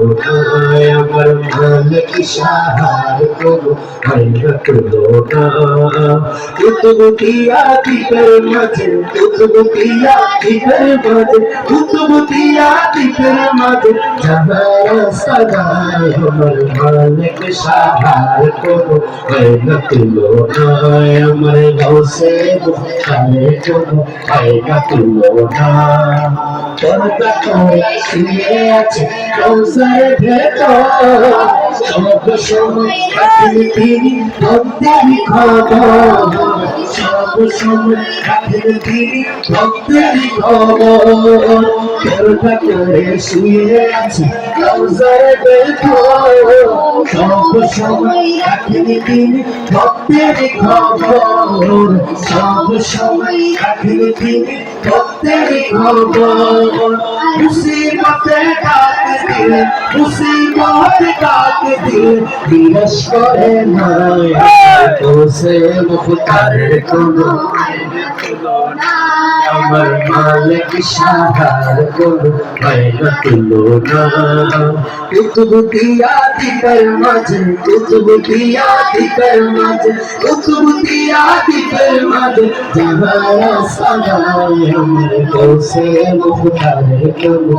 আমার মালিক সাহার কোনো হয় না তুলনা কুতুবুতিয়া দ্বীপের মাঝে কুতুবুতিয়া দ্বীপের মাঝে কুতুবুতিয়া দ্বীপের মাঝে যাবার সাদায় আমার মালিক সাহার কোনো হয় না তুলনা আমার গাউসে বুখারে কোনো হয় না তুলনা পর্দা করে শুয়ে আছে কাউসারের ভেতর সব সময় রাখেন তিনি ভক্তেরই খবর সব সময় রাখেন তিনি ভক্তেরই খবর পর্দা করে শুয়ে আছে কাউসারের ভেতর সব সময় রাখেন তিনি ভক্তেরই খবর সব সময় রাখেন তিনি ভক্তেরই খবর মুসিবতে ডাক দিলে মুসিবতে ডাক দিলে বিরস করে নাই তোসে মুখতারের কোনো আমার মালিক সাহার কোনো হয় না তুলনা কুতুবুতিয়া দ্বীপের মাঝে কুতুবুতিয়া দ্বীপের মাঝে কুতুবুতিয়া দ্বীপের মাঝে যাবার সাদায় আমার তোসে মুখতারের কোনো